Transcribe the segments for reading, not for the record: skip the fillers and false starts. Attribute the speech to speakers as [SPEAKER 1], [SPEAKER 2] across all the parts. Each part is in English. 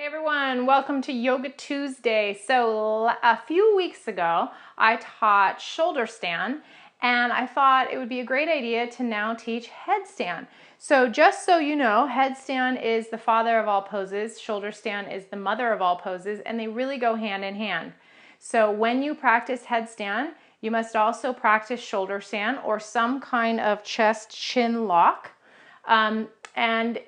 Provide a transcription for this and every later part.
[SPEAKER 1] Hey everyone, welcome to Yoga Tuesday. So a few weeks ago, I taught shoulder stand and I thought it would be a great idea to now teach headstand. So just so you know, headstand is the father of all poses, shoulder stand is the mother of all poses, and they really go hand in hand. So when you practice headstand, you must also practice shoulder stand or some kind of chest chin lock. And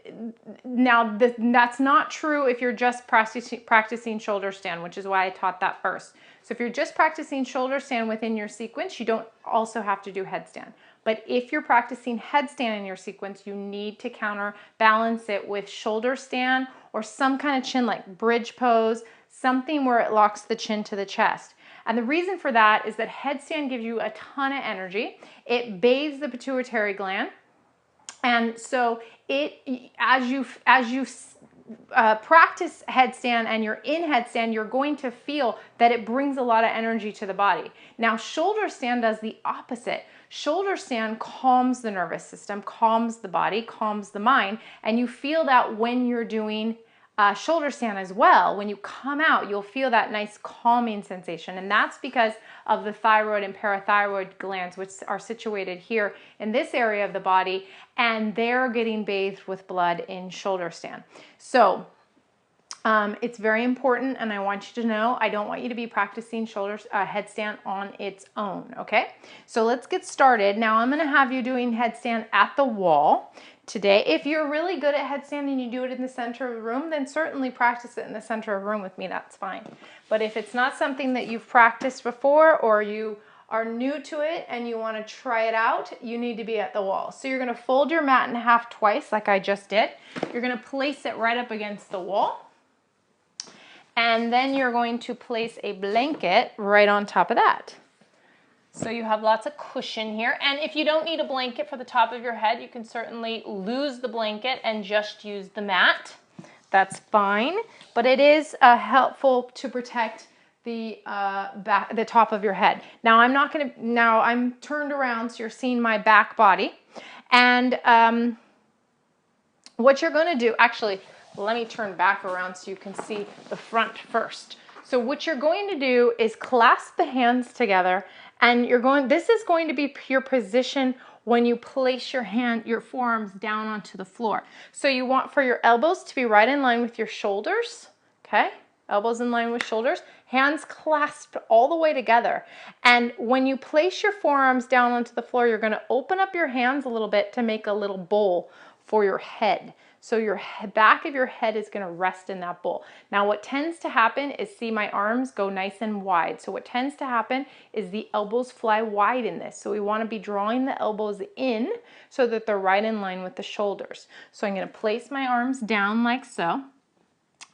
[SPEAKER 1] now that's not true if you're just practicing shoulder stand, which is why I taught that first. So if you're just practicing shoulder stand within your sequence, you don't also have to do headstand. But if you're practicing headstand in your sequence, you need to counterbalance it with shoulder stand or some kind of chin like bridge pose, something where it locks the chin to the chest. And the reason for that is that headstand gives you a ton of energy. It bathes the pituitary gland. And so as you practice headstand and you're in headstand, you're going to feel that it brings a lot of energy to the body. Now, shoulder stand does the opposite. Shoulder stand calms the nervous system, calms the body, calms the mind, and you feel that when you're doing shoulder stand as well. When you come out, you'll feel that nice calming sensation, and that's because of the thyroid and parathyroid glands, which are situated here in this area of the body, and they're getting bathed with blood in shoulder stand. So it's very important, and I want you to know I don't want you to be practicing headstand on its own, okay? So let's get started. Now I'm going to have you doing headstand at the wall today. If you're really good at headstand and you do it in the center of the room, then certainly practice it in the center of the room with me, that's fine. But if it's not something that you've practiced before or you are new to it and you want to try it out, you need to be at the wall. So you're going to fold your mat in half twice like I just did. You're going to place it right up against the wall. And then you're going to place a blanket right on top of that. So you have lots of cushion here. And if you don't need a blanket for the top of your head, you can certainly lose the blanket and just use the mat. That's fine. But it is helpful to protect the top of your head. Now I'm turned around so you're seeing my back body. And what you're going to do, actually, let me turn back around so you can see the front first. So what you're going to do is clasp the hands together, and this is going to be your position when you place your forearms down onto the floor. So you want for your elbows to be right in line with your shoulders, okay? Elbows in line with shoulders, hands clasped all the way together. And when you place your forearms down onto the floor, you're going to open up your hands a little bit to make a little bowl for your head. So your back of your head is going to rest in that bowl. Now what tends to happen is, see my arms go nice and wide. So what tends to happen is the elbows fly wide in this. So we want to be drawing the elbows in so that they're right in line with the shoulders. So I'm going to place my arms down like so.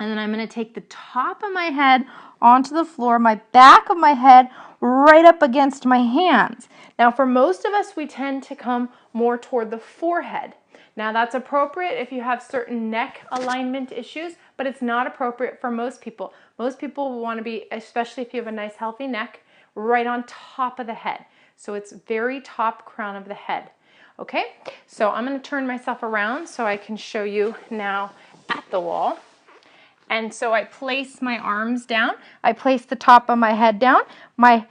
[SPEAKER 1] And then I'm going to take the top of my head onto the floor, my back of my head right up against my hands. Now for most of us, we tend to come more toward the forehead. Now that's appropriate if you have certain neck alignment issues, but it's not appropriate for most people. Most people will want to be, especially if you have a nice healthy neck, right on top of the head. So it's very top crown of the head. Okay, so I'm going to turn myself around so I can show you now at the wall. And so I place my arms down. I place the top of my head down. My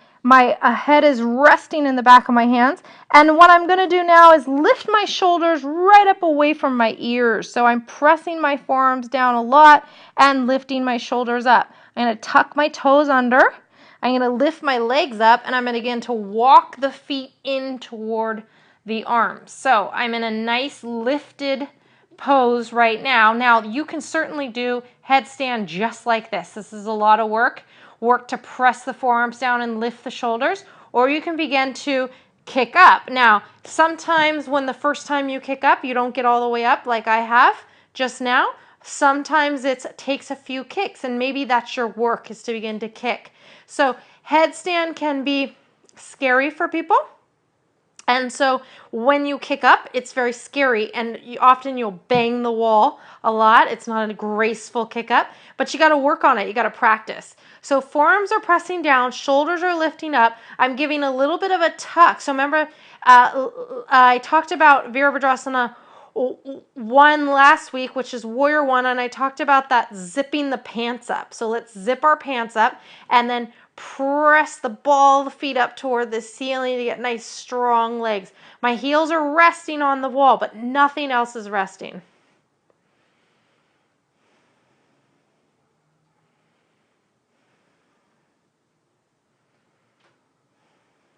[SPEAKER 1] head is resting in the back of my hands. And what I'm going to do now is lift my shoulders right up away from my ears. So I'm pressing my forearms down a lot and lifting my shoulders up. I'm going to tuck my toes under. I'm going to lift my legs up, and I'm going to begin to walk the feet in toward the arms. So I'm in a nice lifted pose right now. Now you can certainly do headstand just like this. This is a lot of work to press the forearms down and lift the shoulders, or you can begin to kick up. Now sometimes when the first time you kick up, you don't get all the way up like I have just now. Sometimes it takes a few kicks, and maybe that's your work, is to begin to kick. So headstand can be scary for people. And so when you kick up, it's very scary, and often you'll bang the wall a lot. It's not a graceful kick up, but you got to work on it. You got to practice. So forearms are pressing down, shoulders are lifting up. I'm giving a little bit of a tuck. So remember, I talked about Virabhadrasana
[SPEAKER 2] one last week, which is Warrior One, and I talked about that zipping the pants up. So let's zip our pants up and then press the ball of the feet up toward the ceiling to get nice strong legs. My heels are resting on the wall, but nothing else is resting.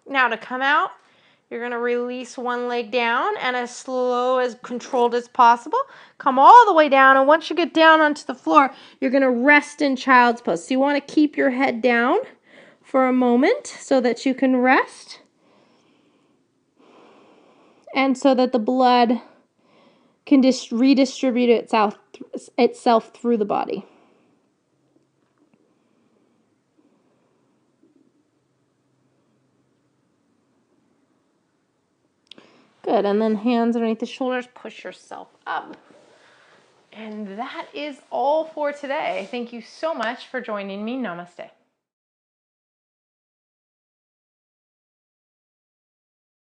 [SPEAKER 2] Now to come out, you're going to release one leg down and as slow, as controlled as possible, come all the way down. And once you get down onto the floor, you're going to rest in child's pose. So you want to keep your head down for a moment so that you can rest and so that the blood can redistribute itself through the body. Good, and then hands underneath the shoulders, push yourself up. And that is all for today. Thank you so much for joining me. Namaste.